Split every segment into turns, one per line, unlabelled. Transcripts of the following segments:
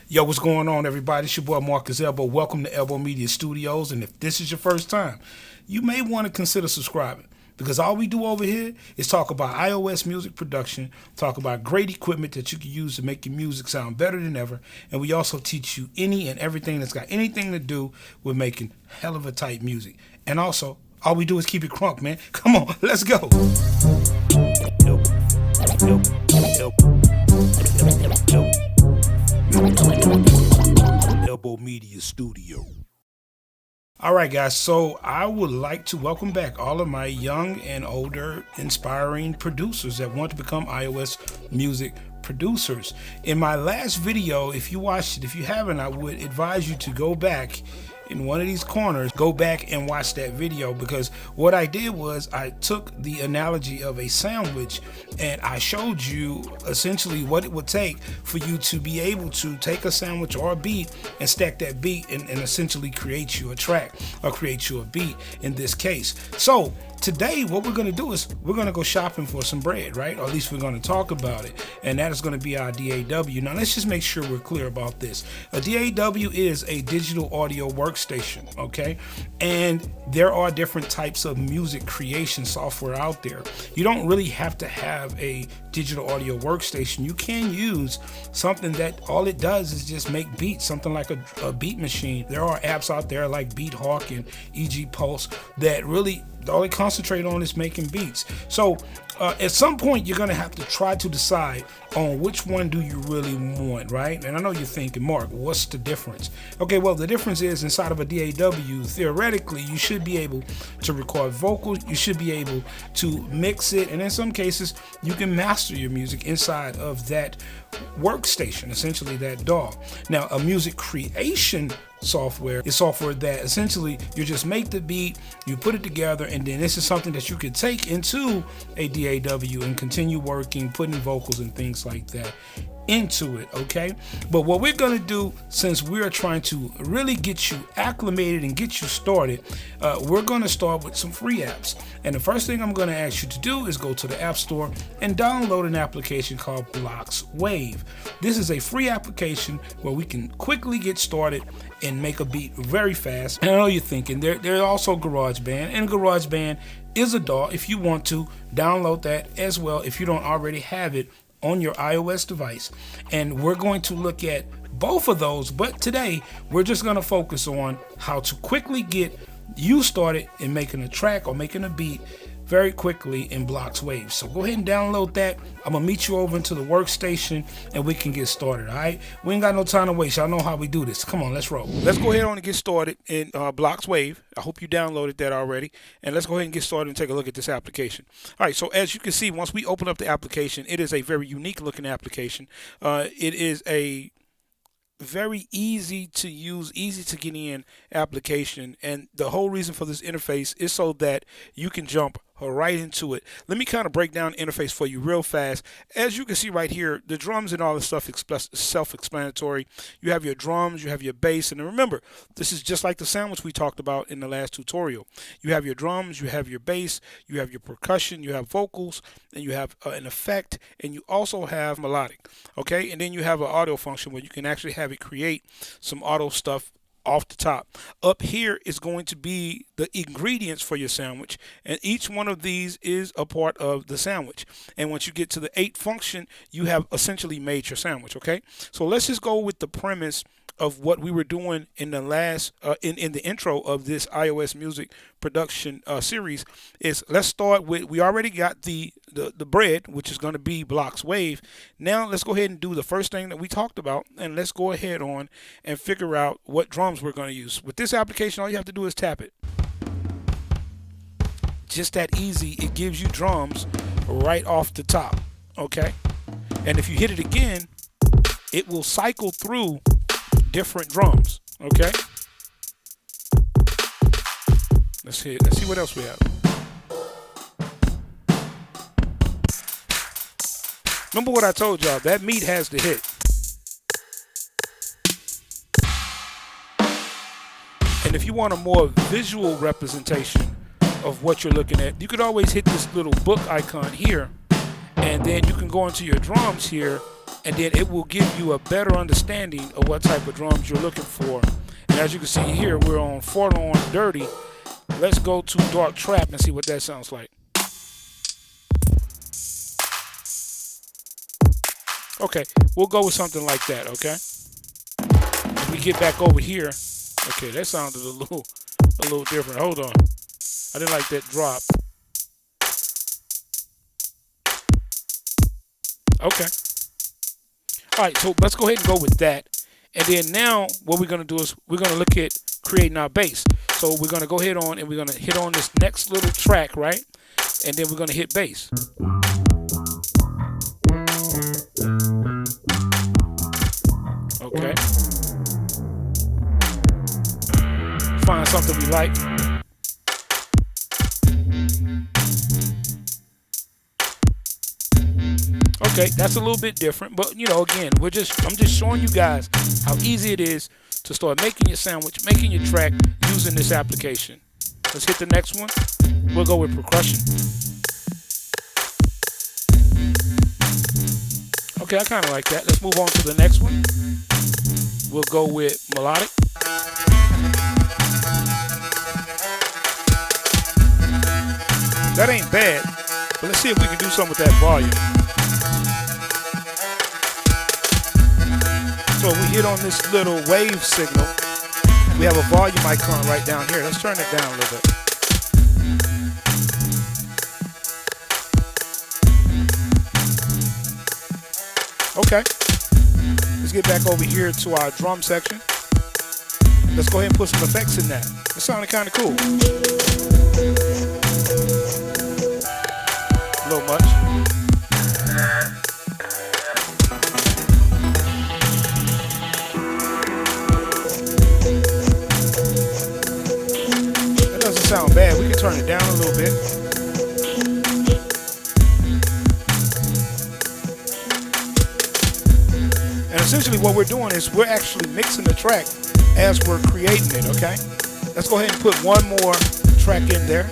Yo, what's going on, everybody? It's your boy Marcus Elbow. Welcome to Elbow Media Studios. And if this is your first time, you may want to consider subscribing because all we do over here is talk about iOS music production, talk about great equipment that you can use to make your music sound better than ever. And we also teach you any and everything that's got anything to do with making hell of a tight music. And also, all we do is keep it crunk, man. Come on, let's go. Elbow Media Studio. All right, guys, so I would like to welcome back all of my young and older inspiring producers that want to become iOS music producers. In my last video, if you watched it, if you haven't, I would advise you to go back in one of these corners, go back and watch that video, because what I did was I took the analogy of a sandwich and I showed you essentially what it would take for you to be able to take a sandwich or a beat and stack that beat and essentially create you a track or create you a beat in this case. So today what we're going to do is we're going to go shopping for some bread, right? Or at least we're going to talk about it, and that is going to be our DAW. Now let's just make sure we're clear about this. A DAW is a digital audio workstation, okay? And there are different types of music creation software out there. You don't really have to have a digital audio workstation. You can use something that all it does is just make beats, something like a beat machine. There are apps out there like Beat Hawk and EG Pulse that really all they concentrate on is making beats. So at some point you're going to have to try to decide on which one do you really want, right? And I know you're thinking, Mark, what's the difference? Okay, well, the difference is inside of a DAW, theoretically, you should be able to record vocals, you should be able to mix it, and in some cases, you can master your music inside of that workstation, essentially that DAW. Now, a music creation software is software that essentially you just make the beat, you put it together, and then this is something that you can take into a DAW and continue working, putting vocals and things like that into it, okay? But what we're going to do, since we're trying to really get you acclimated and get you started, we're going to start with some free apps. And the first thing I'm going to ask you to do is go to the App Store and download an application called Blocks Wave. This is a free application where we can quickly get started and make a beat very fast. And I know you're thinking there's also GarageBand, and GarageBand is a DAW if you want to download that as well if you don't already have it on your iOS device. And we're going to look at both of those, but today we're just going to focus on how to quickly get you started in making a track or making a beat very quickly in Blocks Wave. So go ahead and download that. I'm gonna meet you over into the workstation and we can get started. All right, we ain't got no time to waste. Y'all know how we do this. Come on, let's roll. Let's go ahead on and get started in Blocks Wave. I hope you downloaded that already, and let's go ahead and get started and take a look at this application. All right, so as you can see, once we open up the application, it is a very unique looking application. It is a very easy to use, easy to get in application, and the whole reason for this interface is so that you can jump right into it. Let me kind of break down the interface for you real fast. As you can see right here, the drums and all this stuff is self-explanatory. You have your drums, you have your bass, and remember, this is just like the sandwich we talked about in the last tutorial. You have your drums, you have your bass, you have your percussion, you have vocals, and you have an effect, and you also have melodic, okay? And then you have an audio function where you can actually have it create some auto stuff off the top. Up here is going to be the ingredients for your sandwich, and each one of these is a part of the sandwich. And once you get to the 8th function, you have essentially made your sandwich, okay? So let's just go with the premise of what we were doing in the last in the intro of this iOS music production series. Is let's start with, we already got the bread, which is going to be Blocks Wave. Now let's go ahead and do the first thing that we talked about, and let's go ahead on and figure out what drums we're going to use. With this application, all you have to do is tap it. Just that easy. It gives you drums right off the top, okay? And if you hit it again, it will cycle through different drums, okay? Let's see what else we have. Remember what I told y'all, that meat has to hit. And if you want a more visual representation of what you're looking at, you could always hit this little book icon here, and then you can go into your drums here and then it will give you a better understanding of what type of drums you're looking for. And as you can see here, we're on Forlorn Dirty. Let's go to Dark Trap and see what that sounds like. Okay, we'll go with something like that, okay? If we get back over here, okay, that sounded a little different. Hold on. I didn't like that drop. Okay. All right, so let's go ahead and go with that. And then now what we're going to do is we're going to look at creating our bass. So we're going to go ahead on and we're going to hit on this next little track, right? And then we're going to hit bass. Okay. Find something we like. Okay, that's a little bit different, but you know, again, I'm just showing you guys how easy it is to start making your sandwich, making your track using this application. Let's hit the next one. We'll go with percussion. Okay, I kind of like that. Let's move on to the next one. We'll go with melodic. That ain't bad, but let's see if we can do something with that volume. So we hit on this little wave signal. We have a volume icon right down here. Let's turn it down a little bit. Okay. Let's get back over here to our drum section. Let's go ahead and put some effects in that. It sounded kind of cool. A little much. That doesn't sound bad. We can turn it down a little bit. And essentially what we're doing is we're actually mixing the track as we're creating it, okay? Let's go ahead and put one more track in there.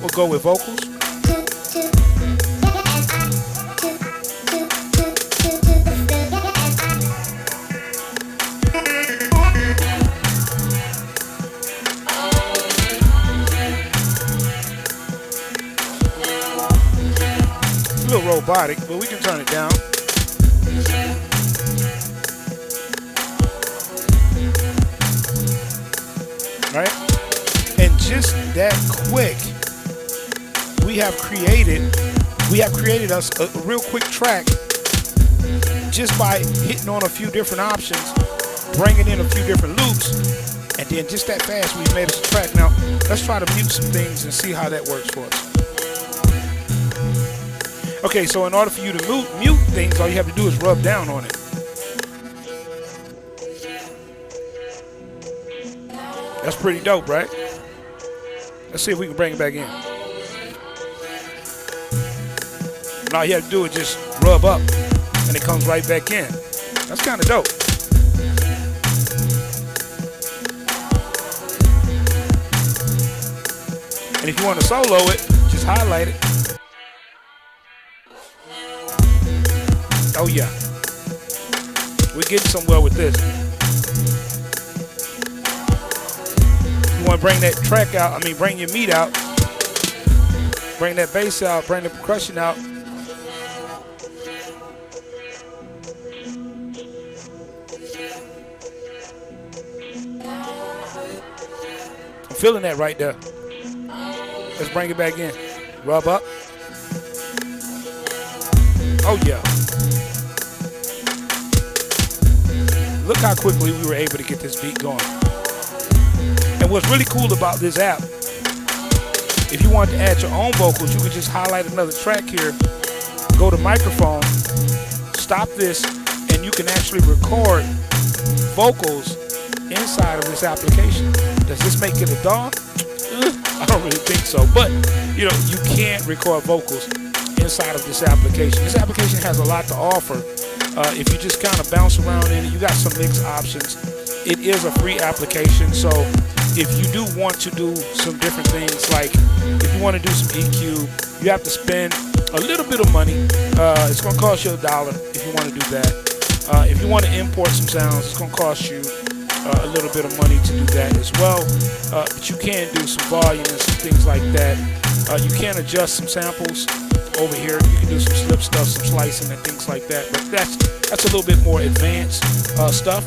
We'll go with vocals. It's a little robotic, but we can turn it down. Right? And just that quick, we have created us a real quick track just by hitting on a few different options, bringing in a few different loops, and then just that fast we've made us a track. Now let's try to mute some things and see how that works for us. Okay, so in order for you to mute things, all you have to do is rub down on it. That's pretty dope, right? Let's see if we can bring it back in. And all you have to do is just rub up, and it comes right back in. That's kind of dope. And if you want to solo it, just highlight it. Oh yeah. We're getting somewhere with this. You want to bring that track out, bring your meat out, bring that bass out, bring the percussion out. I'm feeling that right there. Let's bring it back in. Rub up. Oh yeah. Look how quickly we were able to get this beat going. And what's really cool about this app, if you want to add your own vocals, you can just highlight another track here, go to microphone, stop this, and you can actually record vocals inside of this application. Does this make it a DAW? I don't really think so, but you can't record vocals inside of this application. This application has a lot to offer. If you just kind of bounce around in it, you got some mix options. It is a free application, so if you do want to do some different things, like if you want to do some EQ, you have to spend a little bit of money. It's going to cost you $1 if you you want to do that. If you want to import some sounds, it's going to cost you a little bit of money to do that as well. But you can do some volume and some things like that. You can adjust some samples over here. You can do some slip stuff, some slicing and things like that. But that's a little bit more advanced stuff.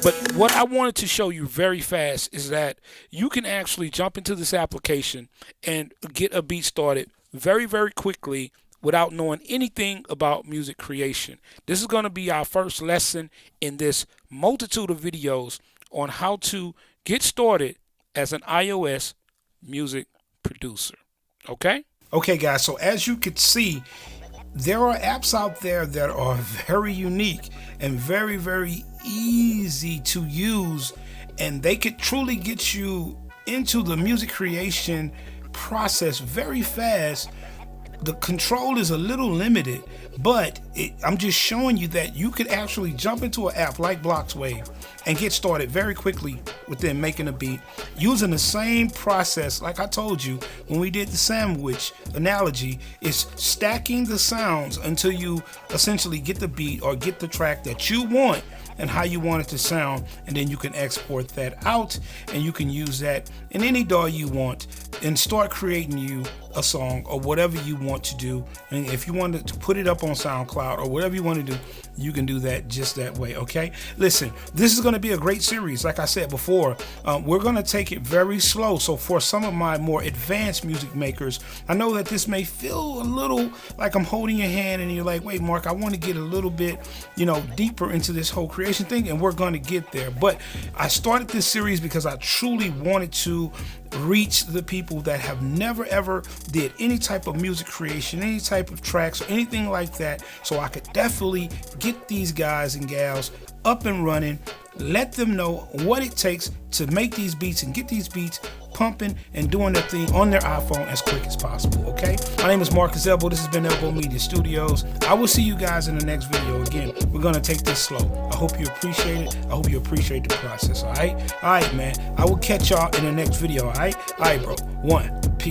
But what I wanted to show you very fast is that you can actually jump into this application and get a beat started very, very quickly without knowing anything about music creation. This is going to be our first lesson in this multitude of videos on how to get started as an iOS music producer. Okay? Okay, guys, so as you can see, there are apps out there that are very unique and very, very easy to use, and they could truly get you into the music creation process very fast. The control is a little limited, but I'm just showing you that you could actually jump into an app like Bloxwave and get started very quickly within making a beat using the same process. Like I told you when we did the sandwich analogy, is stacking the sounds until you essentially get the beat or get the track that you want and how you want it to sound, and then you can export that out and you can use that in any DAW you want and start creating you a song or whatever you want to do. And if you want to put it up on SoundCloud or whatever you want to do, you can do that just that way. Okay, listen, this is going to be a great series. Like I said before, we're going to take it very slow. So for some of my more advanced music makers, I know that this may feel a little like I'm holding your hand and you're like, wait, Mark, I want to get a little bit, deeper into this whole creation thing, and we're going to get there. But I started this series because I truly wanted to reach the people that have never ever did any type of music creation, any type of tracks or anything like that, so I could definitely get these guys and gals up and running, let them know what it takes to make these beats and get these beats pumping and doing their thing on their iPhone as quick as possible. Okay, my name is Marcus Elbow. This has been Elbow Media Studios. I will see you guys in the next video. Again, we're going to take this slow. I hope you appreciate it. I hope you appreciate the process. All right, man, I will catch y'all in the next video. All right, bro. One, peace.